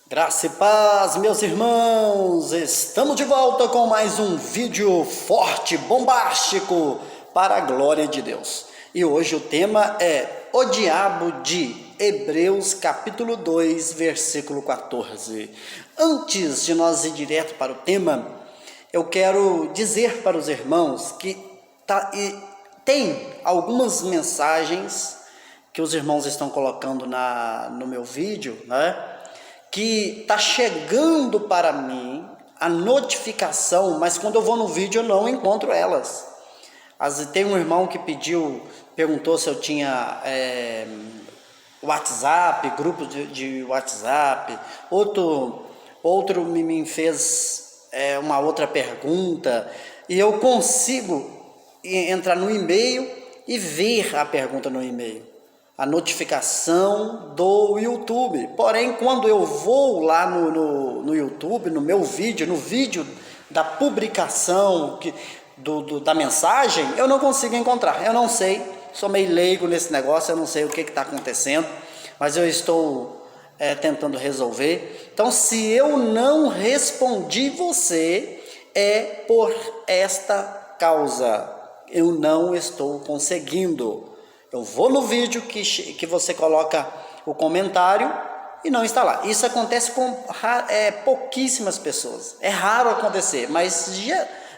Graça e paz, meus irmãos! Estamos de volta com mais um vídeo forte, bombástico, para a glória de Deus. E hoje o tema é o diabo de Hebreus capítulo 2, versículo 14. Antes de nós ir direto para o tema, eu quero dizer para os irmãos que tem algumas mensagens que os irmãos estão colocando no meu vídeo, né? Que está chegando para mim a notificação, mas quando eu vou no vídeo eu não encontro elas. Tem um irmão que perguntou se eu tinha WhatsApp, grupo de WhatsApp, outro me fez uma outra pergunta, e eu consigo entrar no e-mail e ver a pergunta no e-mail, a notificação do YouTube. Porém, quando eu vou lá no YouTube, no meu vídeo, no vídeo da publicação da mensagem, eu não consigo encontrar. Eu não sei, sou meio leigo nesse negócio, eu não sei o que está acontecendo, mas eu estou tentando resolver. Então, se eu não respondi você, é por esta causa. Eu não estou conseguindo. Eu vou no vídeo que você coloca o comentário e não está lá. Isso acontece com pouquíssimas pessoas. É raro acontecer, mas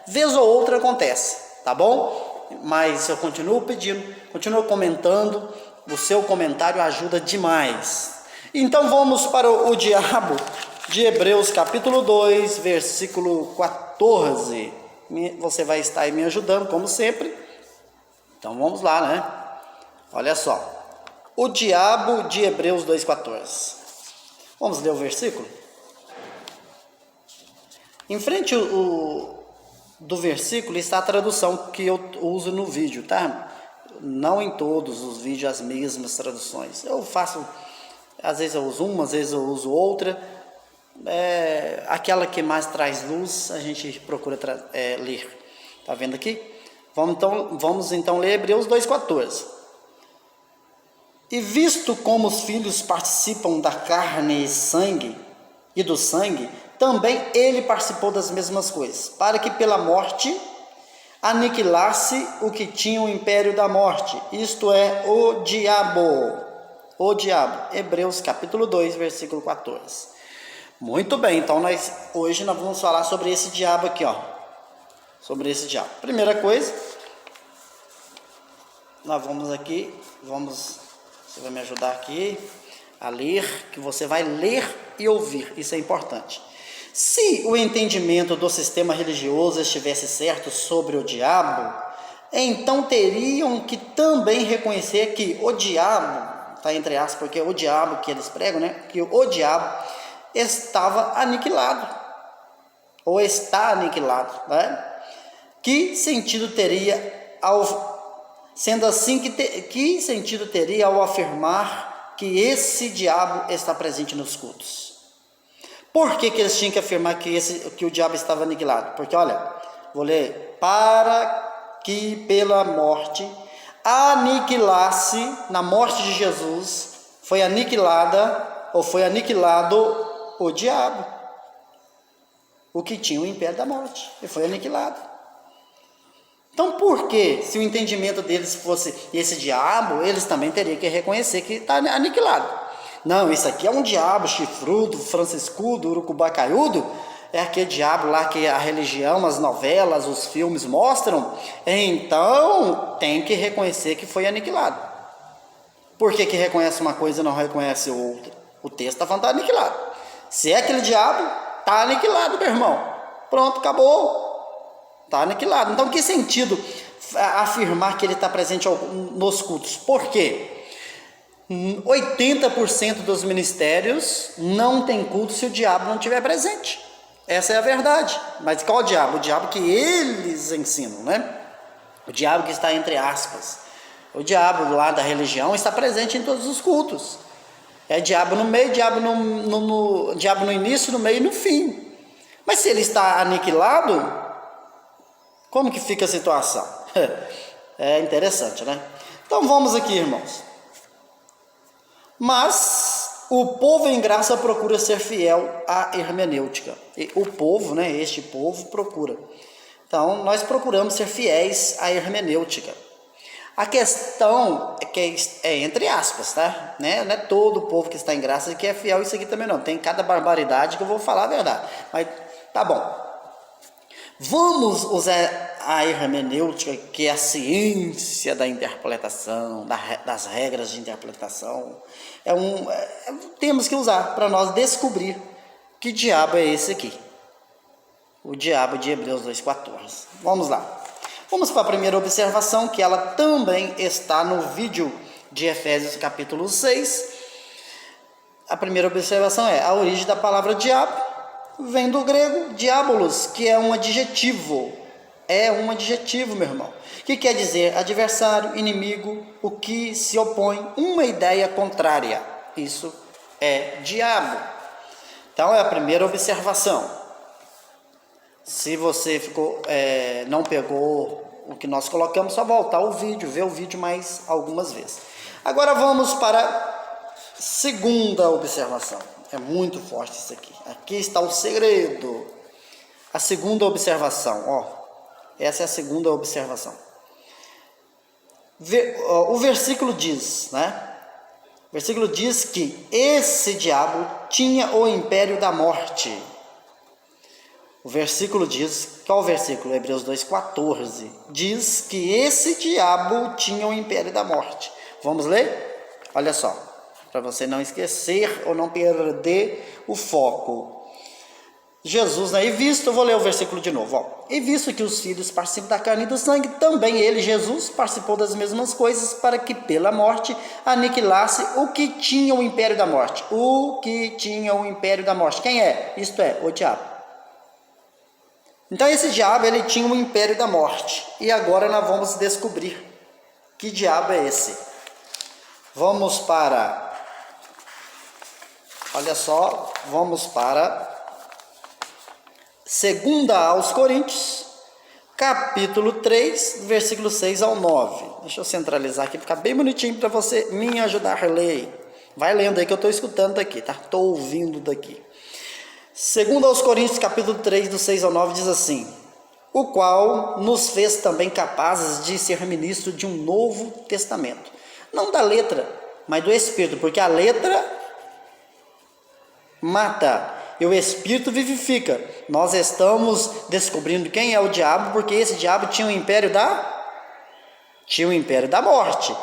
vez ou outra acontece, tá bom? Mas eu continuo pedindo, continuo comentando. O seu comentário ajuda demais. Então vamos para o diabo de Hebreus capítulo 2, versículo 14. Você vai estar aí me ajudando, como sempre. Então vamos lá, né? Olha só, o diabo de Hebreus 2,14. Vamos ler o versículo? Em frente do versículo está a tradução que eu uso no vídeo, tá? Não em todos os vídeos as mesmas traduções. Eu faço, às vezes eu uso uma, às vezes eu uso outra. Aquela que mais traz luz, a gente procura ler. Tá vendo aqui? Vamos então ler Hebreus 2,14. E visto como os filhos participam da carne e do sangue, também ele participou das mesmas coisas, para que pela morte aniquilasse o que tinha o império da morte, isto é, o diabo. O diabo. Hebreus capítulo 2, versículo 14. Muito bem, então hoje nós vamos falar sobre esse diabo aqui, ó. Sobre esse diabo. Primeira coisa, nós vamos aqui, você vai me ajudar aqui a ler, que você vai ler e ouvir, isso é importante. Se o entendimento do sistema religioso estivesse certo sobre o diabo, então teriam que também reconhecer que o diabo, está entre aspas, porque é o diabo que eles pregam, né? Que o diabo estava aniquilado, ou está aniquilado, né? Que sentido teria Sendo assim, que sentido teria ao afirmar que esse diabo está presente nos cultos? Por que eles tinham que afirmar que o diabo estava aniquilado? Porque, olha, vou ler. Para que pela morte aniquilasse, na morte de Jesus, foi aniquilado o diabo, o que tinha o império da morte, e foi aniquilado. Então, por que, se o entendimento deles fosse esse diabo, eles também teriam que reconhecer que está aniquilado? Não, isso aqui é um diabo chifrudo, franciscudo, urucubacaiudo, é aquele diabo lá que a religião, as novelas, os filmes mostram, então tem que reconhecer que foi aniquilado. Por que reconhece uma coisa e não reconhece outra? O texto está falando que está aniquilado. Se é aquele diabo, está aniquilado, meu irmão. Pronto, acabou. Está aniquilado. Então, que sentido afirmar que ele está presente nos cultos? Por quê? 80% dos ministérios não tem culto se o diabo não estiver presente. Essa é a verdade. Mas qual diabo? O diabo que eles ensinam, né? O diabo que está entre aspas. O diabo lá da religião está presente em todos os cultos. É diabo no meio, diabo no início, no meio e no fim. Mas se ele está aniquilado, como que fica a situação? É interessante, né? Então vamos aqui, irmãos. Mas o povo em graça procura ser fiel à hermenêutica. E o povo, né, este povo procura. Então, nós procuramos ser fiéis à hermenêutica. A questão é que é entre aspas, tá? Né? Não é todo o povo que está em graça que é fiel, isso aqui também não. Tem cada barbaridade que eu vou falar a verdade. Mas tá bom. Vamos usar a hermenêutica, que é a ciência da interpretação, das regras de interpretação. Temos que usar para nós descobrir que diabo é esse aqui. O diabo de Hebreus 2,14. Vamos lá. Vamos para a primeira observação, que ela também está no vídeo de Efésios capítulo 6. A primeira observação é: a origem da palavra diabo vem do grego diabolos, que é um adjetivo. É um adjetivo, meu irmão. Que quer dizer adversário, inimigo, o que se opõe, uma ideia contrária. Isso é diabo. Então é a primeira observação. Se você não pegou o que nós colocamos, só voltar ao vídeo, ver o vídeo mais algumas vezes. Agora vamos para a segunda observação. É muito forte isso aqui. Aqui está o segredo. A segunda observação, ó. Essa é a segunda observação. O versículo diz, né? O versículo diz que esse diabo tinha o império da morte. O versículo diz, qual o versículo? Hebreus 2,14. Diz que esse diabo tinha o império da morte. Vamos ler? Olha só, para você não esquecer ou não perder o foco. Jesus, né? Eu vou ler o versículo de novo. Ó. E visto que os filhos participam da carne e do sangue, também ele, Jesus, participou das mesmas coisas, para que pela morte aniquilasse o que tinha o império da morte. O que tinha o império da morte. Quem é? Isto é, o diabo. Então esse diabo, ele tinha um império da morte. E agora nós vamos descobrir que diabo é esse. Vamos para... Olha só, vamos para... 2 aos Coríntios, capítulo 3, versículo 6 ao 9. Deixa eu centralizar aqui, ficar bem bonitinho para você me ajudar a ler. Vai lendo aí que eu estou escutando daqui, tá? Estou ouvindo daqui. 2 aos Coríntios, capítulo 3, do 6 ao 9, diz assim: o qual nos fez também capazes de ser ministro de um novo testamento. Não da letra, mas do Espírito, porque a letra mata e o Espírito vivifica. Nós estamos descobrindo quem é o diabo, porque esse diabo tinha o império da morte.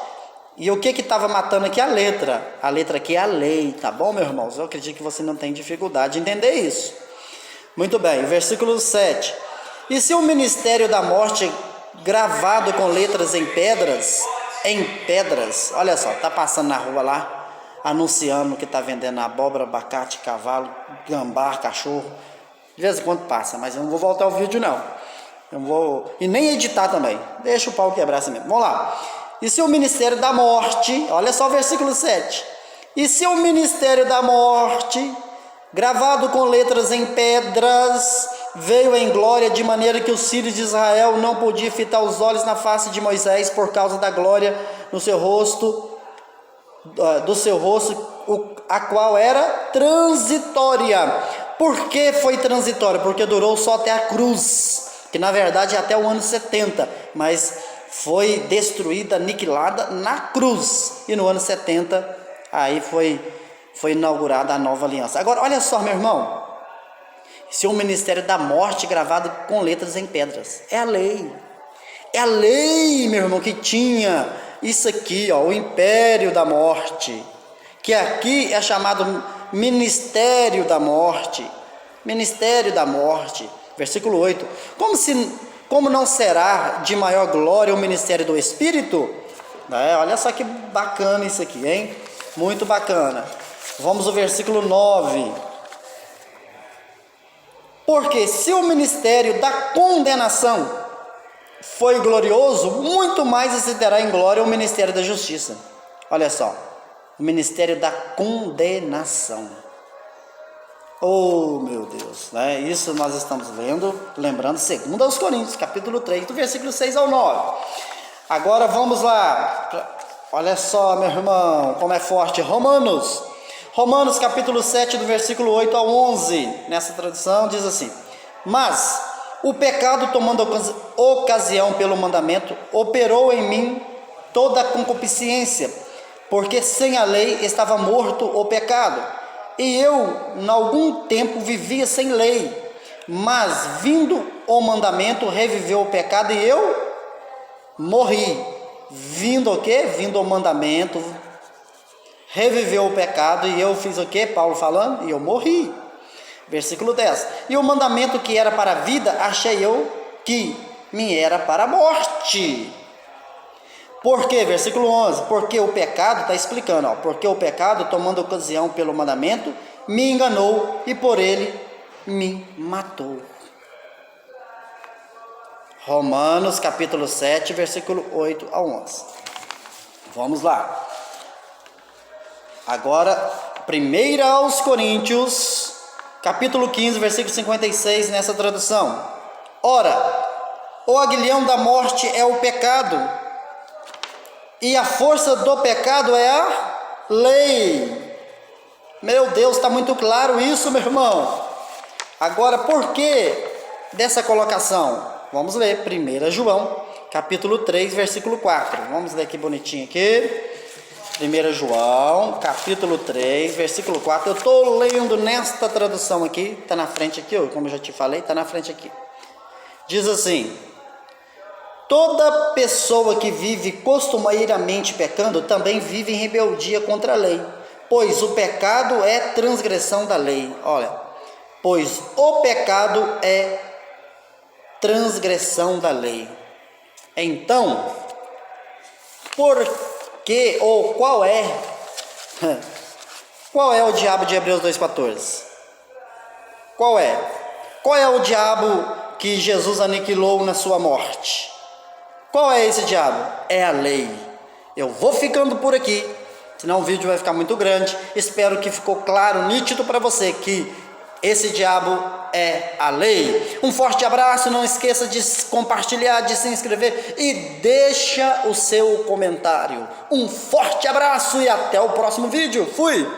E o que estava matando aqui? A letra aqui é a lei, tá bom, meus irmãos? Eu acredito que você não tem dificuldade de entender isso. Muito bem, versículo 7. E se o ministério da morte gravado com letras em pedras, olha só, tá passando na rua lá, anunciando que está vendendo abóbora, abacate, cavalo, gambá, cachorro. De vez em quando passa, mas eu não vou voltar ao vídeo não. Eu vou... E nem editar também. Deixa o pau quebrar assim mesmo. Vamos lá. E se o ministério da morte, olha só o versículo 7. E se o ministério da morte, gravado com letras em pedras, veio em glória, de maneira que os filhos de Israel não podiam fitar os olhos na face de Moisés por causa da glória no seu rosto, a qual era transitória. Por que foi transitória? Porque durou só até a cruz, que na verdade é até o ano 70, mas foi destruída, aniquilada na cruz, e no ano 70 aí foi inaugurada a nova aliança. Agora olha só, meu irmão, se o ministério da morte gravado com letras em pedras, é a lei, meu irmão, que tinha isso aqui, ó, o império da morte, que aqui é chamado ministério da morte, versículo 8. Como não será de maior glória o ministério do Espírito? Olha só que bacana isso aqui, hein? Muito bacana. Vamos ao versículo 9. Porque se o ministério da condenação foi glorioso, muito mais excederá em glória o ministério da justiça. Olha só, o ministério da condenação. Oh, meu Deus, né? Isso nós estamos lembrando 2 aos Coríntios, capítulo 3, do versículo 6 ao 9. Agora vamos lá, olha só, meu irmão, como é forte. Romanos Romanos capítulo 7, do versículo 8 ao 11, nessa tradução diz assim: mas o pecado, tomando ocasião pelo mandamento, operou em mim toda a concupiscência, porque sem a lei estava morto o pecado, e eu, em algum tempo, vivia sem lei, mas vindo o mandamento, reviveu o pecado e eu morri. Vindo o quê? Vindo o mandamento, reviveu o pecado e eu fiz o quê? Paulo falando, e eu morri. Versículo 10. E o mandamento que era para a vida, achei eu que me era para a morte. Por quê? Versículo 11. Porque o pecado, está explicando, ó, porque o pecado, tomando ocasião pelo mandamento, me enganou e por ele me matou. Romanos capítulo 7, versículo 8 a 11. Vamos lá. Agora, 1 aos Coríntios, capítulo 15, versículo 56, nessa tradução. Ora, o aguilhão da morte é o pecado, e a força do pecado é a lei. Meu Deus, está muito claro isso, meu irmão. Agora, por que dessa colocação? Vamos ler 1 João, capítulo 3, versículo 4. Vamos ler aqui bonitinho aqui. 1 João, capítulo 3, versículo 4. Eu estou lendo nesta tradução aqui, está na frente aqui, como eu já te falei, está na frente aqui. Diz assim: toda pessoa que vive costumeiramente pecando também vive em rebeldia contra a lei, pois o pecado é transgressão da lei. Olha, pois o pecado é transgressão da lei. Então, por que ou qual é o diabo de Hebreus 2,14? Qual é? Qual é o diabo que Jesus aniquilou na sua morte? Qual é esse diabo? É a lei. Eu vou ficando por aqui, senão o vídeo vai ficar muito grande. Espero que ficou claro, nítido para você que esse diabo é a lei. Um forte abraço, não esqueça de compartilhar, de se inscrever e deixa o seu comentário. Um forte abraço e até o próximo vídeo. Fui!